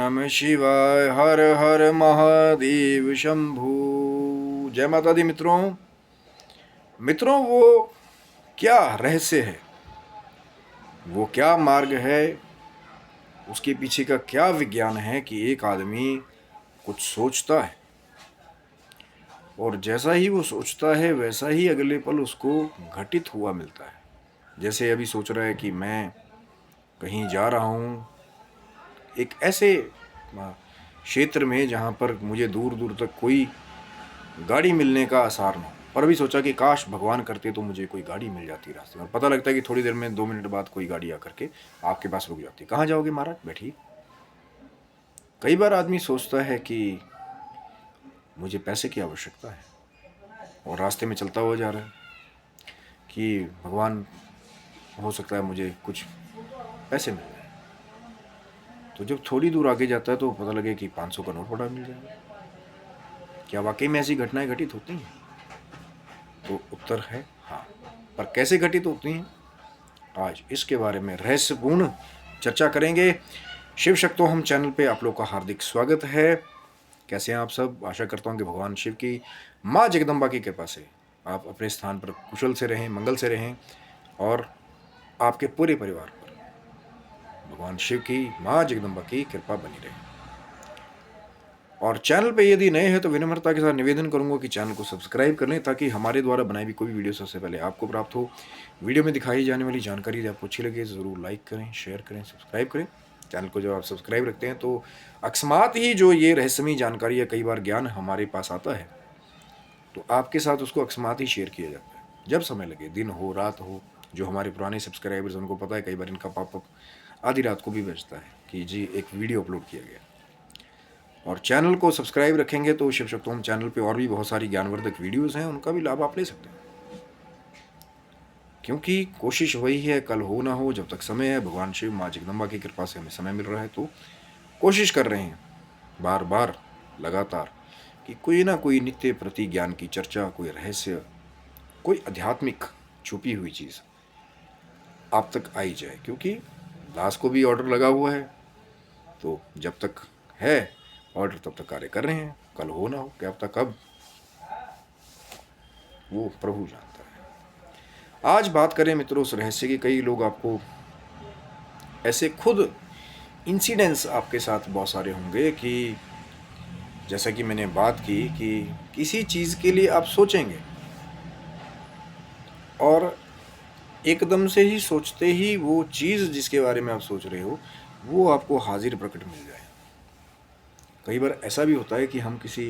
नमः शिवाय। हर हर महादेव शंभू। जय माता दी मित्रों। वो क्या रहस्य है, वो क्या मार्ग है, उसके पीछे का क्या विज्ञान है कि एक आदमी कुछ सोचता है और जैसा ही वो सोचता है वैसा ही अगले पल उसको घटित हुआ मिलता है। जैसे अभी सोच रहा है कि मैं कहीं जा रहा हूँ एक ऐसे क्षेत्र में जहाँ पर मुझे दूर दूर तक कोई गाड़ी मिलने का आसार ना हो, पर अभी सोचा कि काश भगवान करते तो मुझे कोई गाड़ी मिल जाती रास्ते में। पता लगता है कि थोड़ी देर में 2 मिनट बाद कोई गाड़ी आकर के आपके पास रुक जाती। कहाँ जाओगे महाराज, बैठिए। कई बार आदमी सोचता है कि मुझे पैसे की आवश्यकता है और रास्ते में चलता हुआ जा रहा है कि भगवान हो सकता है मुझे कुछ पैसे मिल जाए। तो जब थोड़ी दूर आगे जाता है तो पता लगे कि 500 का नोट पड़ा मिल जाएगा। क्या वाकई में ऐसी घटनाएं घटित होती हैं? तो उत्तर है हाँ। पर कैसे घटित होती हैं, आज इसके बारे में रहस्यपूर्ण चर्चा करेंगे। शिव शक्तो हम चैनल पे आप लोग का हार्दिक स्वागत है। कैसे हैं आप सब? आशा करता हूँ कि भगवान शिव की, माँ जगदम्बा की कृपा से आप अपने स्थान पर कुशल से रहें, मंगल से रहें और आपके पूरे परिवार पर भगवान शिव की, माँ जगदम्बा की कृपा बनी रहे। और चैनल पे यदि नए हैं तो विनम्रता के साथ निवेदन करूंगा कि चैनल को सब्सक्राइब कर लें ताकि हमारे द्वारा बनाई हुई कोई भी वीडियो सबसे पहले आपको प्राप्त हो। वीडियो में दिखाई जाने वाली जानकारी यदि आपको अच्छी लगे ज़रूर लाइक करें, शेयर करें, सब्सक्राइब करें। चैनल को जब आप सब्सक्राइब रखते हैं तो अकस्मात ही जो ये रहस्यमयी जानकारी है, कई बार ज्ञान हमारे पास आता है तो आपके साथ उसको अकस्मात ही शेयर किया जाता है, जब समय लगे, दिन हो रात हो। जो हमारे पुराने सब्सक्राइबर्स उनको पता है, कई बार इनका पॉपअप आधी रात को भी बजता है कि जी एक वीडियो अपलोड किया गया। और चैनल को सब्सक्राइब रखेंगे तो शिव शक्तोम चैनल पे और भी बहुत सारी ज्ञानवर्धक वीडियोस हैं, उनका भी लाभ आप ले सकते हैं। क्योंकि कोशिश वही है, कल हो ना हो, जब तक समय है, भगवान शिव, माँ जगदम्बा की कृपा से हमें समय मिल रहा है तो कोशिश कर रहे हैं बार बार लगातार कि कोई ना कोई नित्य प्रति ज्ञान की चर्चा, कोई रहस्य, कोई आध्यात्मिक छुपी हुई चीज़ आप तक आई जाए। क्योंकि दास को भी ऑर्डर लगा हुआ है, तो जब तक है ऑर्डर तब तक कार्य कर रहे हैं। कल हो ना हो, क्या पता कब, वो प्रभु जानता है। आज बात करें मित्रों उस रहस्य की। कई लोग आपको ऐसे खुद इंसिडेंट्स आपके साथ बहुत सारे होंगे कि जैसा कि मैंने बात की कि किसी चीज़ के लिए आप सोचेंगे और एकदम से ही सोचते ही वो चीज़ जिसके बारे में आप सोच रहे हो वो आपको हाजिर प्रकट मिल जाए। कई बार ऐसा भी होता है कि हम किसी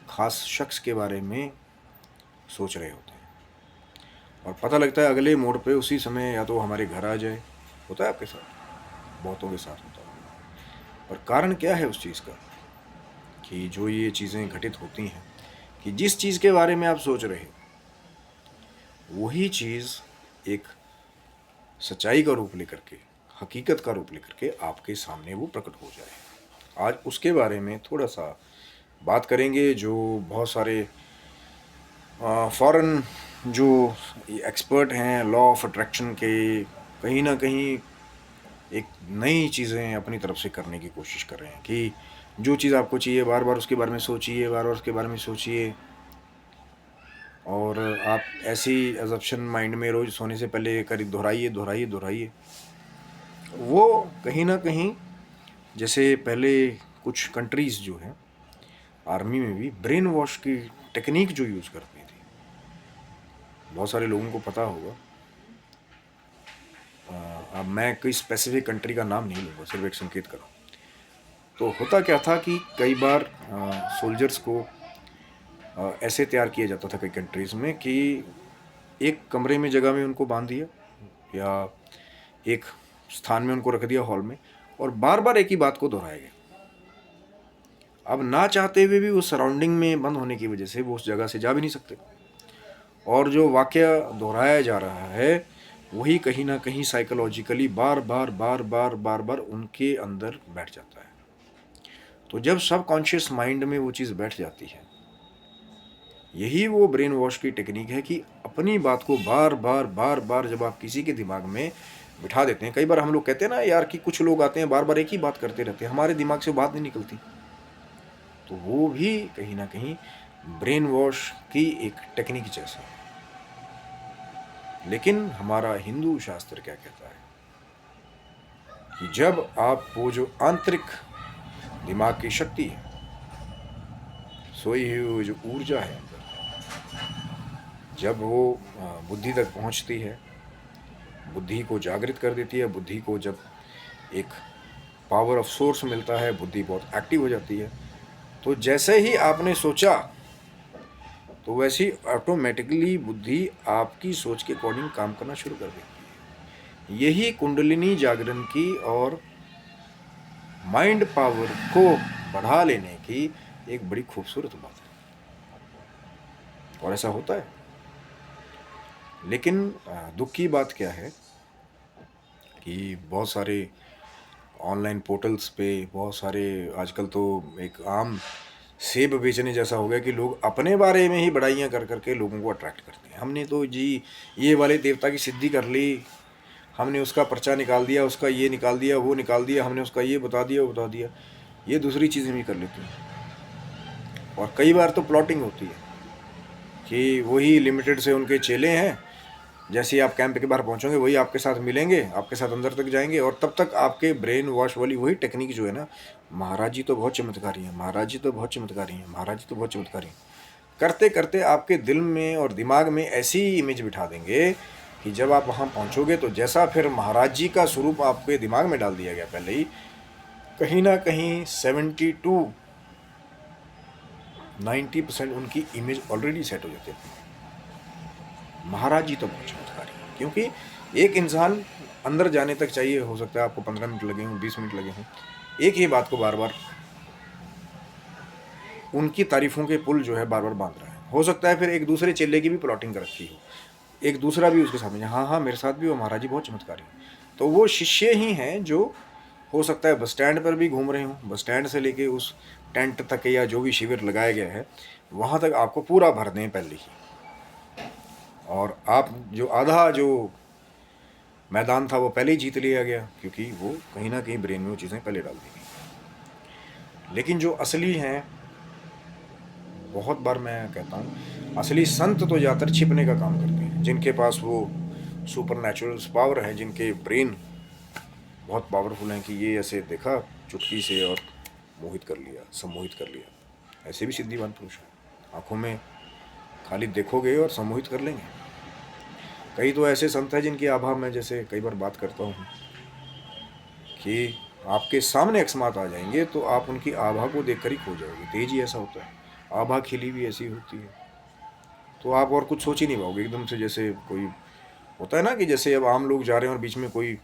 खास शख्स के बारे में सोच रहे होते हैं और पता लगता है अगले मोड़ पे उसी समय या तो हमारे घर आ जाए। होता है आपके साथ, बहुतों के साथ होता है। और कारण क्या है उस चीज़ का कि जो ये चीज़ें घटित होती हैं कि जिस चीज़ के बारे में आप सोच रहे हो वही चीज़ एक सच्चाई का रूप लेकर के, हकीकत का रूप लेकर के आपके सामने वो प्रकट हो जाए। आज उसके बारे में थोड़ा सा बात करेंगे। जो बहुत सारे फॉरेन जो एक्सपर्ट हैं लॉ ऑफ अट्रैक्शन के, कहीं ना कहीं एक नई चीज़ें अपनी तरफ से करने की कोशिश कर रहे हैं कि जो चीज़ आपको चाहिए बार बार उसके बारे में सोचिए, बार बार उसके बारे में सोचिए और आप ऐसी एजप्शन माइंड में रोज़ सोने से पहले कर दोहराइए दोहराइए दोहराइए। वो कहीं ना कहीं, जैसे पहले कुछ कंट्रीज़ जो हैं आर्मी में भी ब्रेन वॉश की टेक्निक जो यूज़ करती थी, बहुत सारे लोगों को पता होगा। अब मैं कोई स्पेसिफिक कंट्री का नाम नहीं लूँगा, सिर्फ एक संकेत करूँ। तो होता क्या था कि कई बार सोल्जर्स को ऐसे तैयार किया जाता था कई कंट्रीज़ में कि एक कमरे में जगह में उनको बांध दिया या एक स्थान में उनको रख दिया हॉल में और बार बार एक ही बात को दोहराया गया। अब ना चाहते हुए भी वो सराउंडिंग में बंद होने की वजह से वो उस जगह से जा भी नहीं सकते और जो वाक्य दोहराया जा रहा है वही कहीं ना कहीं साइकोलॉजिकली बार बार बार बार बार बार उनके अंदर बैठ जाता है। तो जब सब कॉन्शियस माइंड में वो चीज़ बैठ जाती है, यही वो ब्रेन वॉश की टेक्निक है कि अपनी बात को बार बार बार बार जब आप किसी के दिमाग में बिठा देते हैं। कई बार हम लोग कहते हैं ना यार कि कुछ लोग आते हैं बार बार एक ही बात करते रहते हैं, हमारे दिमाग से बात नहीं निकलती, तो वो भी कहीं ना कहीं ब्रेन वॉश की एक टेक्निक जैसा है। लेकिन हमारा हिंदू शास्त्र क्या कहता है कि जब आप वो जो आंतरिक दिमाग की शक्ति है, सोई हुई जो ऊर्जा है अंदर, जब वो बुद्धि तक पहुंचती है, बुद्धि को जागृत कर देती है, बुद्धि को जब एक पावर ऑफ सोर्स मिलता है, बुद्धि बहुत एक्टिव हो जाती है, तो जैसे ही आपने सोचा तो वैसे ही ऑटोमेटिकली बुद्धि आपकी सोच के अकॉर्डिंग काम करना शुरू कर देती है। यही कुंडलिनी जागरण की और माइंड पावर को बढ़ा लेने की एक बड़ी खूबसूरत बात है, और ऐसा होता है। लेकिन दुख की बात क्या है कि बहुत सारे ऑनलाइन पोर्टल्स पे, बहुत सारे आजकल तो एक आम सेब बेचने जैसा हो गया कि लोग अपने बारे में ही बड़ाइयाँ कर करके लोगों को अट्रैक्ट करते हैं। हमने तो जी ये वाले देवता की सिद्धि कर ली, हमने उसका पर्चा निकाल दिया, उसका ये निकाल दिया, वो निकाल दिया, हमने उसका ये बता दिया, वो बता दिया। ये दूसरी चीज़ें भी कर लेते हैं। और कई बार तो प्लॉटिंग होती है कि वही लिमिटेड से उनके चेले हैं, जैसे ही आप कैंप के बाहर पहुंचोगे वही आपके साथ मिलेंगे, आपके साथ अंदर तक जाएंगे, और तब तक आपके ब्रेन वॉश वाली वही टेक्निक जो है ना, महाराज जी तो बहुत चमत्कारी हैं, महाराज जी तो बहुत चमत्कारी हैं, महाराज जी तो बहुत चमत्कारी हैं, करते करते आपके दिल में और दिमाग में ऐसी इमेज बिठा देंगे कि जब आप वहाँ पहुँचोगे तो जैसा फिर महाराज जी का स्वरूप आपके दिमाग में डाल दिया गया पहले ही, कहीं ना कहीं 70-90% उनकी इमेज ऑलरेडी सेट हो जाती है। महाराज जी तो बहुत चमत्कारी है, क्योंकि एक इंसान अंदर जाने तक चाहिए, हो सकता है आपको 15 मिनट लगे हों, 20 मिनट लगे हों, एक ही बात को बार बार उनकी तारीफों के पुल जो है बार बार बांध रहा है। हो सकता है फिर एक दूसरे चेले की भी प्लॉटिंग कर रखी हो, एक दूसरा भी उसके सामने, हाँ हाँ मेरे साथ भी वो महाराज जी बहुत चमत्कारी है। तो वो शिष्य ही हैं जो हो सकता है बस स्टैंड पर भी घूम रहे हों, बस स्टैंड से लेके उस टेंट तक या जो भी शिविर लगाया गया है वहाँ तक आपको पूरा भर दें पहले ही, और आप जो आधा जो मैदान था वो पहले ही जीत लिया गया, क्योंकि वो कहीं ना कहीं ब्रेन में वो चीज़ें पहले डाल दी गई। लेकिन जो असली हैं, बहुत बार मैं कहता हूँ असली संत तो ज़्यादातर छिपने का काम करते हैं, जिनके पास वो सुपर नेचुरल पावर है, जिनके ब्रेन बहुत पावरफुल हैं कि ये ऐसे देखा चुटकी से और मोहित कर लिया, सम्मोहित कर लिया। ऐसे भी सिद्धिवान पुरुष हैं, आंखों में खाली देखोगे और सम्मोहित कर लेंगे। कई तो ऐसे संत हैं जिनकी आभा मैं जैसे कई बार बात करता हूँ कि आपके सामने अकस्मात आ जाएंगे तो आप उनकी आभा को देखकर ही खो जाओगे। तेज ही ऐसा होता है, आभा खिली भी ऐसी होती है, तो आप और कुछ सोच ही नहीं पाओगे। एकदम से जैसे कोई होता है ना कि जैसे अब आम लोग जा रहे हैं और बीच में कोई,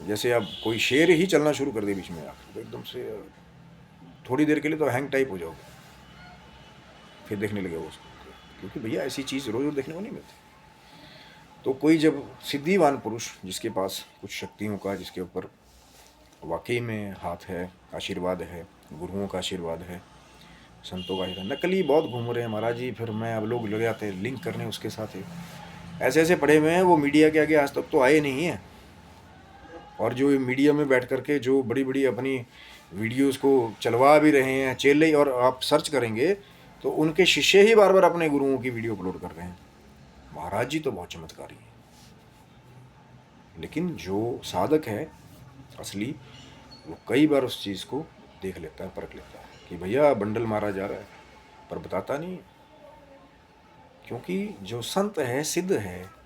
जैसे अब कोई शेर ही चलना शुरू कर दे बीच में, आप तो एकदम से थोड़ी देर के लिए तो हैंग टाइप हो जाओगे, फिर देखने लगे उसको, क्योंकि भैया ऐसी चीज़ रोज रोज देखने को नहीं मिलती। तो कोई जब सिद्धिवान पुरुष जिसके पास कुछ शक्तियों का, जिसके ऊपर वाकई में हाथ है, आशीर्वाद है, गुरुओं का आशीर्वाद है, संतों का आशीर्वाद, नकली बहुत घूम रहे हैं महाराज जी, फिर मैं अब लोग लग जाते हैं लिंक करने उसके साथ ही, ऐसे ऐसे पड़े हुए हैं वो मीडिया के आगे आज तक तो आए नहीं हैं। और जो मीडिया में बैठ करके जो बड़ी बड़ी अपनी वीडियोस को चलवा भी रहे हैं चेले, और आप सर्च करेंगे तो उनके शिष्य ही बार बार अपने गुरुओं की वीडियो अपलोड कर रहे हैं, महाराज जी तो बहुत चमत्कारी है। लेकिन जो साधक है असली, वो कई बार उस चीज़ को देख लेता है, परख लेता है कि भैया बंडल मारा जा रहा है, पर बताता नहीं है। क्योंकि जो संत है, सिद्ध है,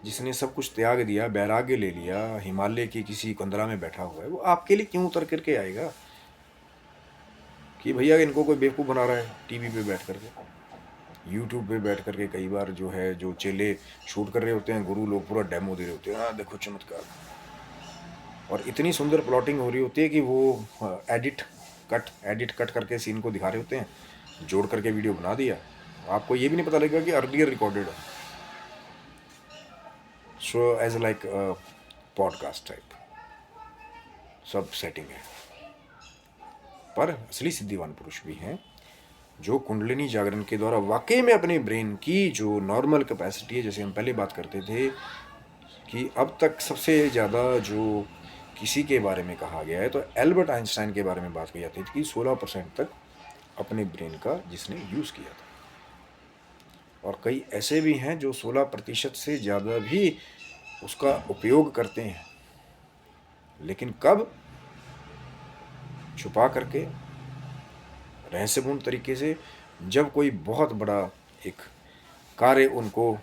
जिसने सब कुछ त्याग दिया, बैराग्य ले लिया, हिमालय की किसी कंदरा में बैठा हुआ है, वो आपके लिए क्यों उतर करके आएगा कि भैया इनको कोई बेवकूफ़ बना रहा है टीवी पे बैठ करके, यूट्यूब पे बैठ करके। कई बार जो है जो चेले शूट कर रहे होते हैं, गुरु लोग पूरा डेमो दे रहे होते हैं, हाँ देखो चमत्कार, और इतनी सुंदर प्लॉटिंग हो रही होती है कि वो एडिट कट करके सीन को दिखा रहे होते हैं, जोड़ करके वीडियो बना दिया, आपको ये भी नहीं पता लगेगा कि अर्लियर रिकॉर्डेड है, so as like podcast type सब सेटिंग है। पर असली सिद्धिवान पुरुष भी हैं जो कुंडलिनी जागरण के द्वारा वाकई में अपने ब्रेन की जो नॉर्मल कैपेसिटी है, जैसे हम पहले बात करते थे कि अब तक सबसे ज़्यादा जो किसी के बारे में कहा गया है तो एल्बर्ट आइंस्टाइन के बारे में बात की जाती थी कि 16% तक अपने ब्रेन का जिसने यूज़ किया था, और कई ऐसे भी हैं जो 16% से ज़्यादा भी उसका उपयोग करते हैं, लेकिन कब? छुपा करके, रहस्यपूर्ण तरीके से, जब कोई बहुत बड़ा एक कार्य उनको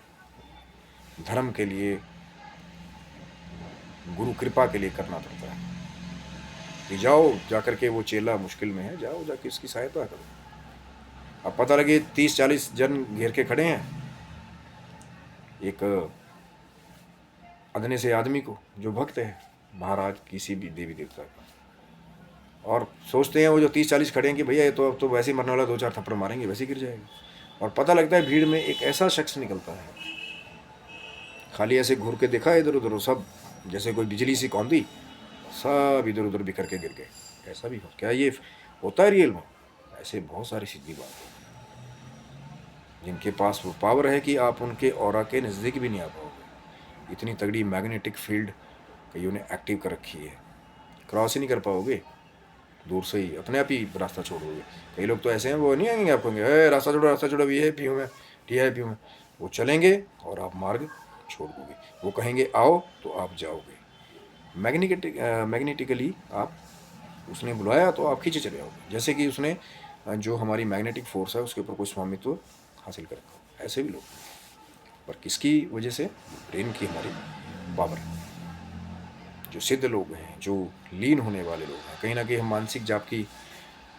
धर्म के लिए, गुरु कृपा के लिए करना पड़ता है कि जाओ जाकर के, वो चेला मुश्किल में है, जाओ जाके इसकी सहायता करो। अब पता लगे 30-40 जन घेर के खड़े हैं एक अदने से आदमी को जो भक्त है महाराज किसी भी देवी देवता का, और सोचते हैं वो जो 30-40 खड़े हैं कि भैया ये तो अब तो वैसे ही मरने वाला, 2-4 थप्पड़ मारेंगे वैसे ही गिर जाएगा, और पता लगता है भीड़ में एक ऐसा शख्स निकलता है, खाली ऐसे घूर के देखा इधर उधर, सब जैसे कोई बिजली सी कौंधी, सब इधर उधर बिखर के गिर गए। ऐसा भी हो, क्या ये होता है रियल में? ऐसे बहुत सारी सीधी बात है जिनके पास वो पावर है कि आप उनके ऑरा के नज़दीक भी नहीं आ पाओगे। इतनी तगड़ी मैग्नेटिक फील्ड कईयों ने एक्टिव कर रखी है, क्रॉस ही नहीं कर पाओगे, दूर से ही अपने आप ही रास्ता छोड़ोगे। कई लोग तो ऐसे हैं वो नहीं आएंगे, आप कहेंगे रास्ता छोड़ो रास्ता छोड़ो, ये है पीऊँ में, टी है पीऊँ में, वो चलेंगे और आप मार्ग छोड़ दोगे। वो कहेंगे आओ तो आप जाओगे, मैग्नेटिकली आप, उसने बुलाया तो आप खींचे चले आओगे, जैसे कि उसने जो हमारी मैग्नेटिक फोर्स है उसके ऊपर कोई स्वामित्व हासिल कर रखा। ऐसे भी लोग, पर किसकी वजह से? ब्रेन की हमारी पावर। जो सिद्ध लोग हैं, जो लीन होने वाले लोग हैं, कहीं ना कहीं हम मानसिक जाप की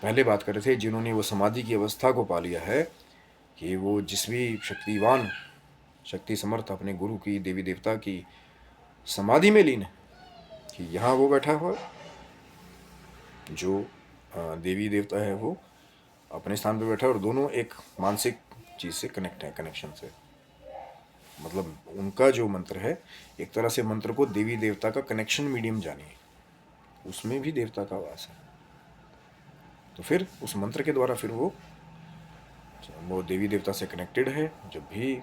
पहले बात कर रहे थे, जिन्होंने वो समाधि की अवस्था को पा लिया है कि वो जिस भी शक्तिवान, शक्ति समर्थ अपने गुरु की, देवी देवता की समाधि में लीन है, कि यहाँ वो बैठा हुआ जो देवी देवता है वो अपने स्थान पे बैठा है, और दोनों एक मानसिक चीज़ से कनेक्ट है, कनेक्शन से, मतलब उनका जो मंत्र है एक तरह से मंत्र को देवी देवता का कनेक्शन मीडियम जानिए, उसमें भी देवता का वास है। तो फिर उस मंत्र के द्वारा फिर वो देवी देवता से कनेक्टेड है जब भी,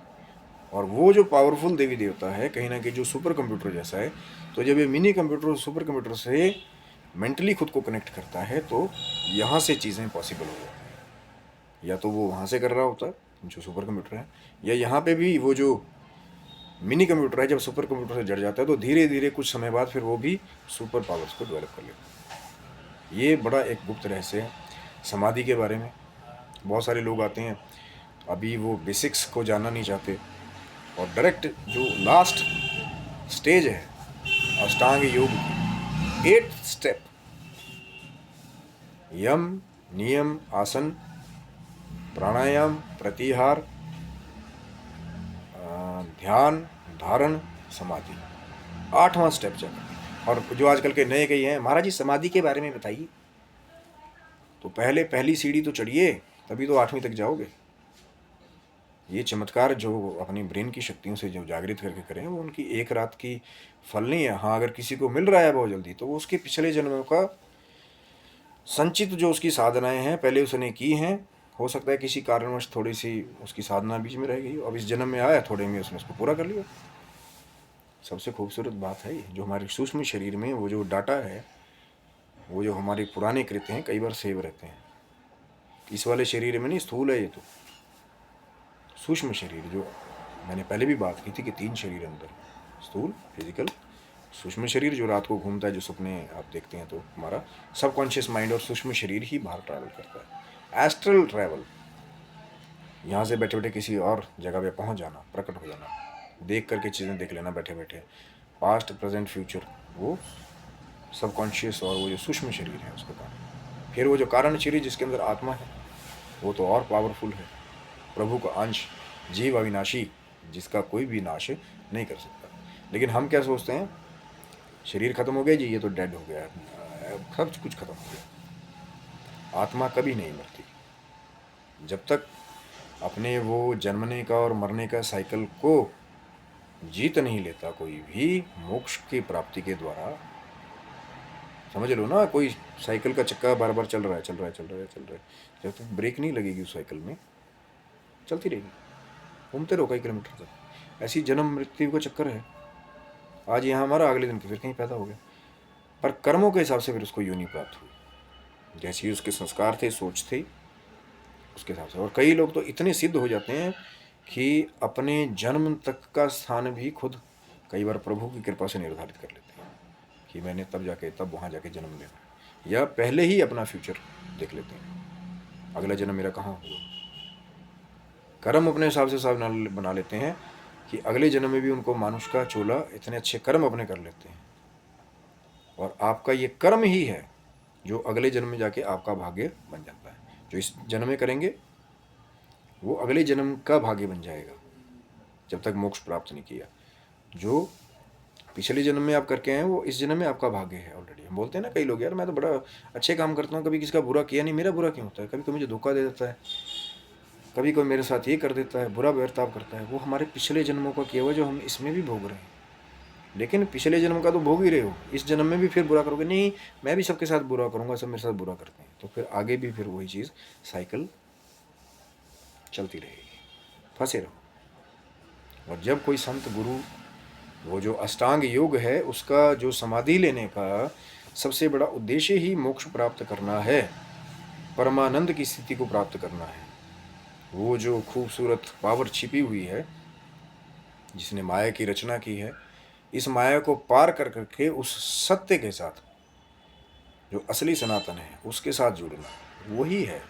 और वो जो पावरफुल देवी देवता है कहीं ना कहीं जो सुपर कंप्यूटर जैसा है, तो जब ये मिनी कंप्यूटर सुपर कंप्यूटर से मेंटली खुद को कनेक्ट करता है तो यहाँ से चीज़ें पॉसिबल हो जाती हैं। या तो वो वहाँ से कर रहा होता है जो सुपर कंप्यूटर है, या यहाँ पे भी वो जो मिनी कंप्यूटर है जब सुपर कंप्यूटर से जड़ जाता है तो धीरे धीरे कुछ समय बाद फिर वो भी सुपर पावर्स को डेवलप कर लेता है। ये बड़ा एक गुप्त रहस्य है समाधि के बारे में। बहुत सारे लोग आते हैं अभी वो बेसिक्स को जानना नहीं चाहते, और डायरेक्ट जो लास्ट स्टेज है अष्टांग योग की, 8 स्टेप, यम, नियम, आसन, प्राणायाम, प्रत्याहार, ध्यान, धारण, समाधि, 8वां स्टेप चल। और जो आजकल के नए कई हैं, महाराज जी समाधि के बारे में बताइए, तो पहले पहली सीढ़ी तो चढ़िए तभी तो 8वीं तक जाओगे। ये चमत्कार जो अपनी ब्रेन की शक्तियों से जो जागृत करके करें वो उनकी एक रात की फल नहीं है। हाँ, अगर किसी को मिल रहा है बहुत जल्दी तो वो उसके पिछले जन्मों का संचित जो उसकी साधनाएं हैं पहले उसने की हैं, हो सकता है किसी कारणवश थोड़ी सी उसकी साधना बीच में रह गई, अब इस जन्म में आया थोड़े में उसने उसको पूरा कर लिया। सबसे खूबसूरत बात है जो हमारे सूक्ष्म शरीर में वो जो डाटा है, वो जो हमारे पुराने कृत्य हैं कई बार सेव रहते हैं। इस वाले शरीर में नहीं, स्थूल है ये तो, सूक्ष्म शरीर जो मैंने पहले भी बात की थी कि 3 शरीर अंदर, स्थूल, फिजिकल, सूक्ष्म शरीर जो रात को घूमता है, जो सपने आप देखते हैं, तो हमारा सबकॉन्शियस माइंड और सूक्ष्म शरीर ही बाहर ट्रैवल करता है। एस्ट्रल ट्रैवल, यहाँ से बैठे बैठे किसी और जगह पे पहुँच जाना, प्रकट हो जाना, देख करके चीज़ें देख लेना बैठे बैठे, पास्ट प्रेजेंट फ्यूचर, वो सबकॉन्शियस और वो जो सूक्ष्म शरीर है उसका काम। फिर वो जो कारण शरीर जिसके अंदर आत्मा है वो तो और पावरफुल है, प्रभु का अंश, जीव अविनाशी, जिसका कोई भी नाश नहीं कर सकता। लेकिन हम क्या सोचते हैं, शरीर खत्म हो गया जी, ये तो डेड हो गया, सब कुछ खत्म हो गया। आत्मा कभी नहीं मरती जब तक अपने वो जन्मने का और मरने का साइकिल को जीत नहीं लेता कोई भी मोक्ष की प्राप्ति के द्वारा। समझ लो ना, कोई साइकिल का चक्का बार बार चल रहा है, जब तक ब्रेक नहीं लगेगी उस साइकिल में चलती रहेगी, घूमते रहो कई किलोमीटर तक। ऐसी जन्म मृत्यु का चक्कर है। आज यहाँ हमारा, अगले दिन फिर कहीं पैदा हो गया, पर कर्मों के हिसाब से फिर उसको योनि प्राप्त हुई, जैसे ही उसके संस्कार थे, सोच थी, उसके हिसाब से। और कई लोग तो इतने सिद्ध हो जाते हैं कि अपने जन्म तक का स्थान भी खुद कई बार प्रभु की कृपा से निर्धारित कर लेते हैं कि मैंने तब जाके, तब वहाँ जाके जन्म लेना है, या पहले ही अपना फ्यूचर देख लेते हैं, अगला जन्म मेरा कहाँ होगा। कर्म अपने हिसाब से सब बना लेते हैं कि अगले जन्म में भी उनको मानुष का चोला, इतने अच्छे कर्म अपने कर लेते हैं, और आपका ये कर्म ही है जो अगले जन्म में जाके आपका भाग्य बन जाता है। जो इस जन्म में करेंगे वो अगले जन्म का भाग्य बन जाएगा, जब तक मोक्ष प्राप्त नहीं किया। जो पिछले जन्म में आप करके आए हैं वो इस जन्म में आपका भाग्य है ऑलरेडी। हम बोलते हैं ना कई लोग, यार मैं तो बड़ा अच्छे काम करता हूँ, कभी किसका बुरा किया नहीं, मेरा बुरा क्यों होता है, कभी कोई मुझे धोखा दे देता है, कभी कोई मेरे साथ ये कर देता है, बुरा बर्ताव करता है। वो हमारे पिछले जन्मों का किया हुआ जो हम इसमें भी भोग रहे हैं। लेकिन पिछले जन्म का तो भोग ही रहे हो, इस जन्म में भी फिर बुरा करोगे, नहीं मैं भी सबके साथ बुरा करूँगा, सब मेरे साथ बुरा करते हैं, तो फिर आगे भी फिर वही चीज़ साइकिल चलती रहेगी, फंसे रहो। और जब कोई संत गुरु, वो जो अष्टांग योग है उसका जो समाधि लेने का सबसे बड़ा उद्देश्य ही मोक्ष प्राप्त करना है, परमानंद की स्थिति को प्राप्त करना है। वो जो खूबसूरत पावर छिपी हुई है जिसने माया की रचना की है, इस माया को पार कर करके उस सत्य के साथ जो असली सनातन है उसके साथ जुड़ना, वही है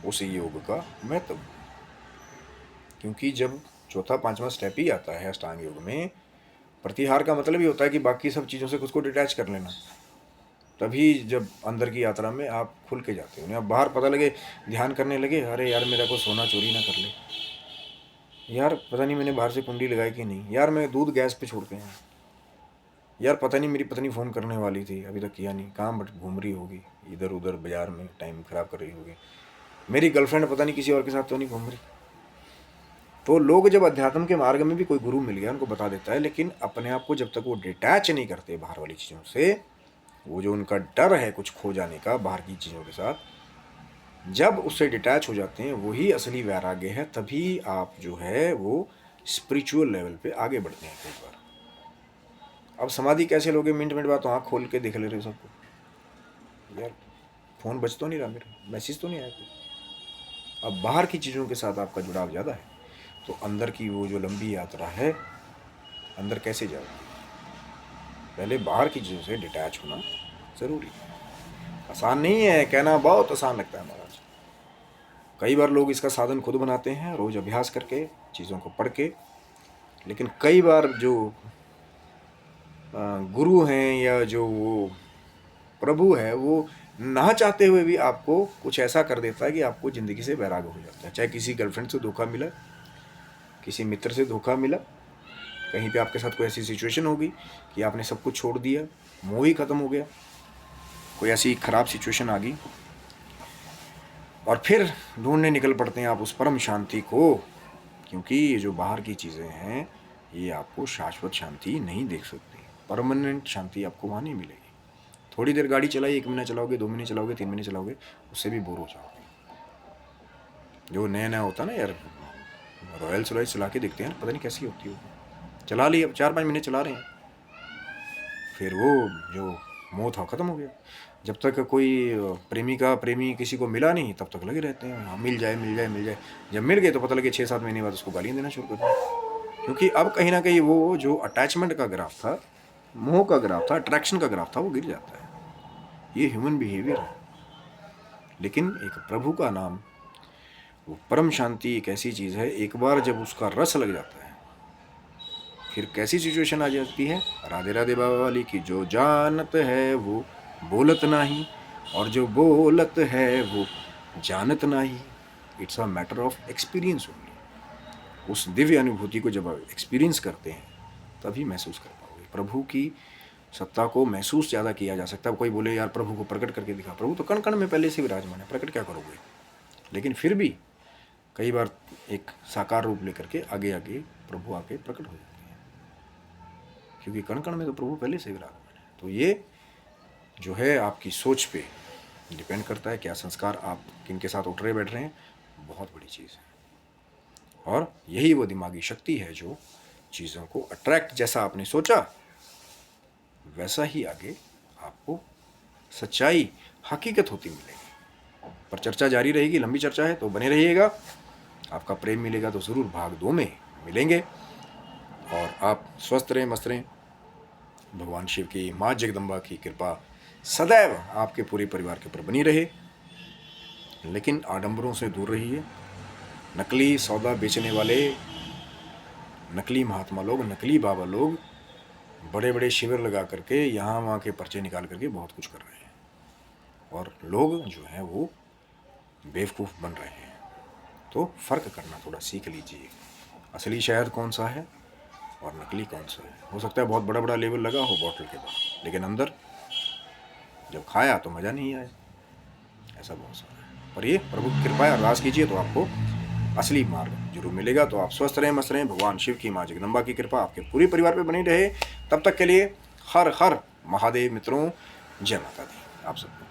उस योग का महत्व। क्योंकि जब चौथा पांचवा स्टेप ही आता है अष्टांग योग में, प्रतिहार का मतलब ही होता है कि बाकी सब चीज़ों से खुद को डिटैच कर लेना। तभी जब अंदर की यात्रा में आप खुल के जाते हो। अब बाहर पता लगे, ध्यान करने लगे, अरे यार मेरा को सोना चोरी ना कर ले, यार पता नहीं मैंने बाहर से कुंडी लगाई कि नहीं, यार मैं दूध गैस पे छोड़ के आया, यार पता नहीं मेरी पत्नी फ़ोन करने वाली थी अभी तक किया नहीं, कहाँ बट घूम रही होगी इधर उधर बाजार में, टाइम ख़राब कर रही होगी, मेरी गर्लफ्रेंड पता नहीं किसी और के साथ तो नहीं घूम रही। तो लोग जब अध्यात्म के मार्ग में भी कोई गुरु मिल गया उनको बता देता है, लेकिन अपने आप को जब तक वो डिटैच नहीं करते बाहर वाली चीज़ों से, वो जो उनका डर है कुछ खो जाने का बाहर की चीज़ों के साथ, जब उससे डिटैच हो जाते हैं वही असली वैराग्य है। तभी आप जो है वो स्पिरिचुअल लेवल पे आगे बढ़ते हैं। कई बार अब समाधि कैसे लोगे, मिनट मिनट बाद तो आँख खोल के देख ले रहे हो सबको, यार फ़ोन बज तो नहीं रहा, मेरा मैसेज तो नहीं आया कोई। अब बाहर की चीज़ों के साथ आपका जुड़ाव ज़्यादा है, तो अंदर की वो जो लंबी यात्रा है, अंदर कैसे जाओ, पहले बाहर की चीज़ों से डिटैच होना ज़रूरी है। आसान नहीं है, कहना बहुत आसान लगता है महाराज। कई बार लोग इसका साधन खुद बनाते हैं, रोज़ अभ्यास करके, चीज़ों को पढ़ के। लेकिन कई बार जो गुरु हैं या जो वो प्रभु है, वो ना चाहते हुए भी आपको कुछ ऐसा कर देता है कि आपको ज़िंदगी से वैराग्य हो जाता है। चाहे किसी गर्लफ्रेंड से धोखा मिला, किसी मित्र से धोखा मिला, कहीं पे आपके साथ कोई ऐसी सिचुएशन होगी कि आपने सब कुछ छोड़ दिया, मोह ही ख़त्म हो गया, कोई ऐसी ख़राब सिचुएशन आ गई, और फिर ढूंढने निकल पड़ते हैं आप उस परम शांति को। क्योंकि ये जो बाहर की चीज़ें हैं ये आपको शाश्वत शांति नहीं देख सकती, परमानेंट शांति आपको वहाँ नहीं मिलेगी। थोड़ी देर गाड़ी चलाई, 1 महीना चलाओगे, 2 महीने चलाओगे, 3 महीने चलाओगे, उससे भी बोर हो जाओगे। जो नया नया होता है ना यार, रॉयल्स रॉयल्स चला के देखते हैं, पता नहीं कैसी होती है, चला ली, अब 4-5 महीने चला रहे हैं, फिर वो जो मोह था ख़त्म हो गया। जब तक कोई प्रेमी किसी को मिला नहीं तब तक लगे रहते हैं, हाँ मिल जाए मिल जाए मिल जाए। जब मिल गए तो पता लगे 6-7 महीने बाद उसको गालियाँ देना शुरू कर दिया। क्योंकि अब कहीं ना कहीं वो जो अटैचमेंट का ग्राफ था, मोह का ग्राफ था, अट्रैक्शन का ग्राफ था, वो गिर जाता है। ये ह्यूमन बिहेवियर है। लेकिन एक प्रभु का नाम, वो परम शांति एक ऐसी चीज़ है, एक बार जब उसका रस लग जाता है फिर कैसी सिचुएशन आ जाती है, राधे राधे बाबा वाली की, जो जानत है वो बोलत नहीं, और जो बोलत है वो जानत नहीं। It's a matter of experience only. उस दिव्य अनुभूति को जब आप एक्सपीरियंस करते हैं तभी महसूस कर पाओगे। प्रभु की सत्ता को महसूस ज़्यादा किया जा सकता है। कोई बोले यार प्रभु को प्रकट करके दिखा, प्रभु तो कण कण में पहले से विराजमान है, प्रकट क्या करोगे। लेकिन फिर भी कई बार एक साकार रूप लेकर के आगे आगे प्रभु आके प्रकट हो जाते हैं, क्योंकि कण कण में तो प्रभु पहले से विराजमान है। तो ये जो है आपकी सोच पे डिपेंड करता है, क्या संस्कार आप किन के साथ उठ रहे बैठ रहे हैं, बहुत बड़ी चीज़ है। और यही वो दिमागी शक्ति है जो चीज़ों को अट्रैक्ट, जैसा आपने सोचा वैसा ही आगे आपको सच्चाई, हकीकत होती मिलेगी। पर चर्चा जारी रहेगी, लंबी चर्चा है तो बने रहिएगा। आपका प्रेम मिलेगा तो ज़रूर भाग 2 में मिलेंगे। और आप स्वस्थ रहें, मस्त रहें। भगवान शिव की, माँ जगदम्बा की कृपा सदैव आपके पूरे परिवार के ऊपर बनी रहे। लेकिन आडंबरों से दूर रहिए। नकली सौदा बेचने वाले, नकली महात्मा लोग, नकली बाबा लोग बड़े बड़े शिविर लगा करके यहाँ वहाँ के पर्चे निकाल करके बहुत कुछ कर रहे हैं, और लोग जो हैं वो बेवकूफ़ बन रहे हैं। तो फ़र्क करना थोड़ा सीख लीजिए, असली शहद कौन सा है और नकली कौन सा है। हो सकता है बहुत बड़ा बड़ा लेबल लगा हो बॉटल के बाहर, लेकिन अंदर जब खाया तो मज़ा नहीं आया। ऐसा बहुत सारा है। पर ये प्रभु की कृपा है, अरदास कीजिए तो आपको असली मार्ग जरूर मिलेगा। तो आप स्वस्थ रहें, मस्त रहें। भगवान शिव की, माँ जगदम्बा की कृपा आपके पूरे परिवार पे बनी रहे। तब तक के लिए हर हर महादेव मित्रों, जय माता दी आप सबको।